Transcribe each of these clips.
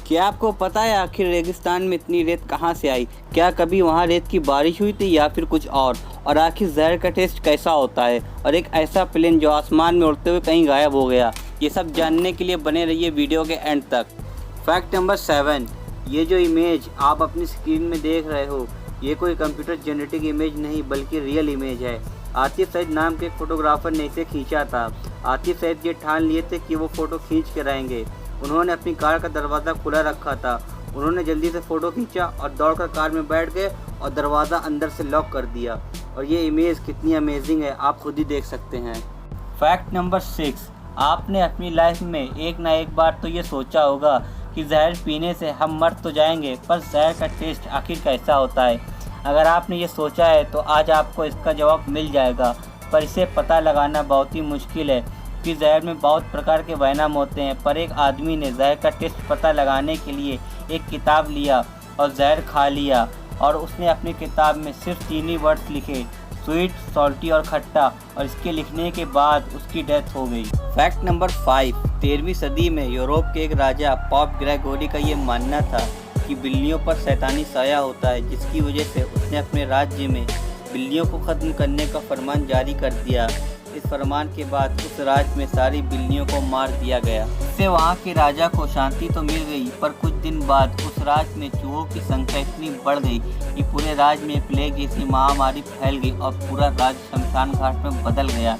क्या आपको पता है आखिर रेगिस्तान में इतनी रेत कहाँ से आई? क्या कभी वहाँ रेत की बारिश हुई थी या फिर कुछ और आखिर जहर का टेस्ट कैसा होता है? और एक ऐसा प्लेन जो आसमान में उड़ते हुए कहीं गायब हो गया, ये सब जानने के लिए बने रहिए वीडियो के एंड तक। फैक्ट नंबर 7, ये जो इमेज आप अपनी स्क्रीन में देख रहे हो, ये कोई कंप्यूटर जेनेटिक इमेज नहीं बल्कि रियल इमेज है। आतिफ सईद नाम के फोटोग्राफर ने इसे खींचा था। आतिफ सईद ये ठान लिए थे कि वो फ़ोटो खींच के रहेंगे। उन्होंने अपनी कार का दरवाज़ा खुला रखा था। उन्होंने जल्दी से फ़ोटो खींचा और दौड़कर कार में बैठ गए और दरवाज़ा अंदर से लॉक कर दिया। और ये इमेज कितनी अमेजिंग है, आप खुद ही देख सकते हैं। फैक्ट नंबर 6, आपने अपनी लाइफ में एक ना एक बार तो ये सोचा होगा कि जहर पीने से हम मर तो जाएंगे, पर जहर का टेस्ट आखिर कैसा होता है। अगर आपने ये सोचा है तो आज आपको इसका जवाब मिल जाएगा, पर इसे पता लगाना बहुत ही मुश्किल है कि जहर में बहुत प्रकार के वैनम होते हैं। पर एक आदमी ने जहर का टेस्ट पता लगाने के लिए एक किताब लिया और जहर खा लिया, और उसने अपनी किताब में सिर्फ 3 ही वर्ड्स लिखे, स्वीट, सॉल्टी और खट्टा, और इसके लिखने के बाद उसकी डेथ हो गई। फैक्ट नंबर 5, 13वीं सदी में यूरोप के एक राजा पॉप ग्रेगोरी का ये मानना था कि बिल्लियों पर शैतानी साया होता है, जिसकी वजह से उसने अपने राज्य में बिल्लियों को ख़त्म करने का फरमान जारी कर दिया। इस फरमान के बाद उस राज्य में सारी बिल्लियों को मार दिया गया। इससे वहाँ के राजा को शांति तो मिल गई, पर कुछ दिन बाद उस राज्य में चूहों की संख्या इतनी बढ़ गई कि पूरे राज्य में प्लेग जैसी महामारी फैल गई और पूरा राज्य शमशान घाट में बदल गया।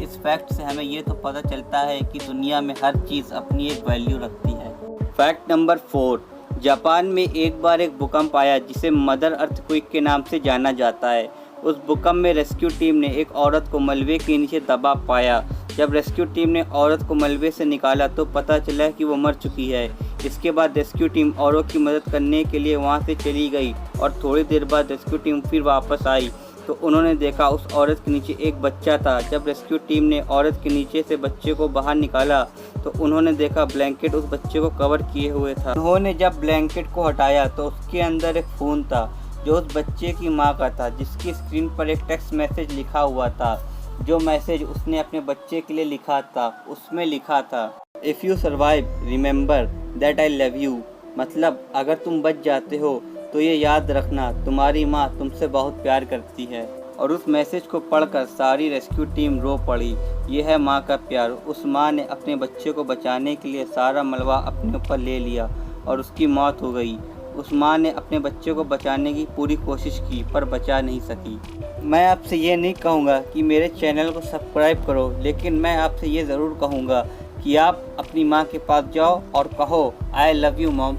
इस फैक्ट से हमें ये तो पता चलता है कि दुनिया में हर चीज़ अपनी एक वैल्यू रखती है। फैक्ट नंबर 4, जापान में एक बार एक भूकंप आया जिसे मदर अर्थक्वेक के नाम से जाना जाता है। उस भूकंप में रेस्क्यू टीम ने एक औरत को मलबे के नीचे दबा पाया। जब रेस्क्यू टीम ने औरत को मलबे से निकाला तो पता चला कि वो मर चुकी है। इसके बाद रेस्क्यू टीम औरों की मदद करने के लिए वहां से चली गई और थोड़ी देर बाद रेस्क्यू टीम फिर वापस आई तो उन्होंने देखा उस औरत के नीचे एक बच्चा था। जब रेस्क्यू टीम ने औरत के नीचे से बच्चे को बाहर निकाला तो उन्होंने देखा ब्लैंकेट उस बच्चे को कवर किए हुए था। उन्होंने जब ब्लैंकेट को हटाया तो उसके अंदर एक फ़ोन था जो उस बच्चे की मां का था, जिसकी स्क्रीन पर एक टेक्स्ट मैसेज लिखा हुआ था। जो मैसेज उसने अपने बच्चे के लिए लिखा था, उसमें लिखा था, if you survive remember that I love you. मतलब अगर तुम बच जाते हो तो ये याद रखना तुम्हारी माँ तुमसे बहुत प्यार करती है। और उस मैसेज को पढ़कर सारी रेस्क्यू टीम रो पड़ी। ये है माँ का प्यार। उस माँ ने अपने बच्चे को बचाने के लिए सारा मलबा अपने ऊपर ले लिया और उसकी मौत हो गई। उस माँ ने अपने बच्चे को बचाने की पूरी कोशिश की पर बचा नहीं सकी। मैं आपसे ये नहीं कहूँगा कि मेरे चैनल को सब्सक्राइब करो, लेकिन मैं आपसे ये ज़रूर कहूँगा कि आप अपनी माँ के पास जाओ और कहो I love you mom.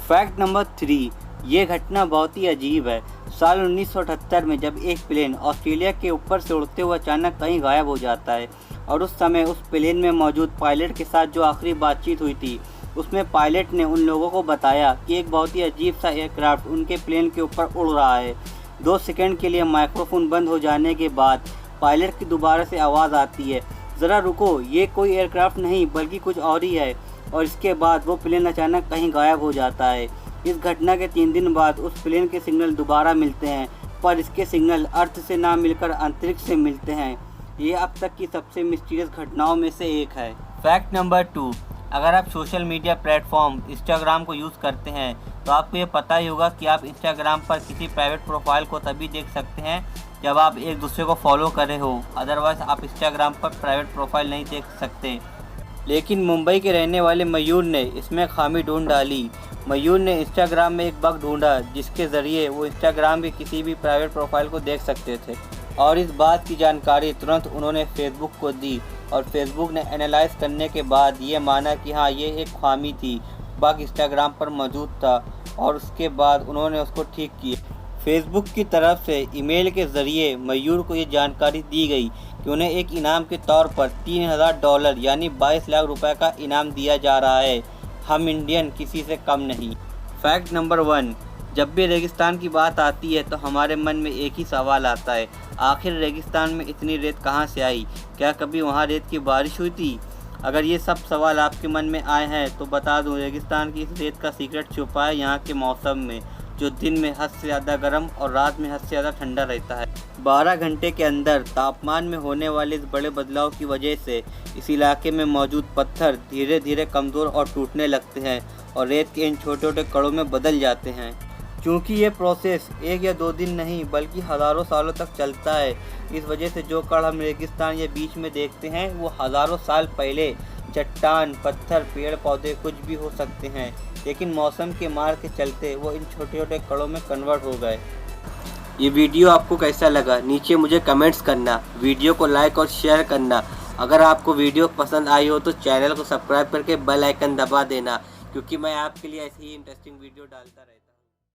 Fact number 3, ये घटना बहुत ही अजीब है। साल 1978 में जब एक प्लेन ऑस्ट्रेलिया के ऊपर से उड़ते हुए अचानक कहीं गायब हो जाता है और उस समय उस प्लेन में मौजूद पायलट के साथ जो आखिरी बातचीत हुई थी उसमें पायलट ने उन लोगों को बताया कि एक बहुत ही अजीब सा एयरक्राफ्ट उनके प्लेन के ऊपर उड़ रहा है। 2 सेकंड के लिए माइक्रोफोन बंद हो जाने के बाद पायलट की दोबारा से आवाज़ आती है, ज़रा रुको, ये कोई एयरक्राफ्ट नहीं बल्कि कुछ और ही है। और इसके बाद वो प्लेन अचानक कहीं गायब हो जाता है। इस घटना के 3 दिन बाद उस प्लेन के सिग्नल दोबारा मिलते हैं, पर इसके सिग्नल अर्थ से ना मिलकर अंतरिक्ष से मिलते हैं। ये अब तक की सबसे मिस्टीरियस घटनाओं में से एक है। फैक्ट नंबर 2, अगर आप सोशल मीडिया प्लेटफॉर्म इंस्टाग्राम को यूज़ करते हैं तो आपको ये पता ही होगा कि आप इंस्टाग्राम पर किसी प्राइवेट प्रोफाइल को तभी देख सकते हैं जब आप एक दूसरे को फॉलो करे हो, अदरवाइज़ आप इंस्टाग्राम पर प्राइवेट प्रोफाइल नहीं देख सकते। लेकिन मुंबई के रहने वाले मयूर ने इसमें खामी ढूंढ डाली। मयूर ने इंस्टाग्राम में एक बग ढूंढा जिसके ज़रिए वो इंस्टाग्राम की किसी भी प्राइवेट प्रोफाइल को देख सकते थे, और इस बात की जानकारी तुरंत उन्होंने फेसबुक को दी और फेसबुक ने एनालाइज करने के बाद ये माना कि हाँ ये एक खामी थी, बग इंस्टाग्राम पर मौजूद था, और उसके बाद उन्होंने उसको ठीक किया। फेसबुक की तरफ से ईमेल के ज़रिए मयूर को ये जानकारी दी गई कि उन्हें एक इनाम के तौर पर $3000 यानी 22 लाख रुपए का इनाम दिया जा रहा है। हम इंडियन किसी से कम नहीं। फैक्ट नंबर 1, जब भी रेगिस्तान की बात आती है तो हमारे मन में एक ही सवाल आता है, आखिर रेगिस्तान में इतनी रेत कहाँ से आई? क्या कभी वहाँ रेत की बारिश हुई थी? अगर ये सब सवाल आपके मन में आए हैं तो बता दूं, रेगिस्तान की इस रेत का सीक्रेट छुपा है यहाँ के मौसम में, जो दिन में हद से ज़्यादा गर्म और रात में हद से ज़्यादा ठंडा रहता है। 12 घंटे के अंदर तापमान में होने वाले इस बड़े बदलाव की वजह से इस इलाके में मौजूद पत्थर धीरे धीरे कमज़ोर और टूटने लगते हैं और रेत के इन छोटे छोटे कणों में बदल जाते हैं। क्योंकि ये प्रोसेस 1 या 2 दिन नहीं बल्कि हज़ारों सालों तक चलता है, इस वजह से जो कण हम रेगिस्तान या बीच में देखते हैं वो हज़ारों साल पहले चट्टान, पत्थर, पेड़ पौधे कुछ भी हो सकते हैं, लेकिन मौसम के मार के चलते वो इन छोटे छोटे कणों में कन्वर्ट हो गए। ये वीडियो आपको कैसा लगा नीचे मुझे कमेंट्स करना, वीडियो को लाइक और शेयर करना। अगर आपको वीडियो पसंद आई हो तो चैनल को सब्सक्राइब करके बेल आइकन दबा देना, क्योंकि मैं आपके लिए ऐसी ही इंटरेस्टिंग वीडियो डालता रहता हूँ।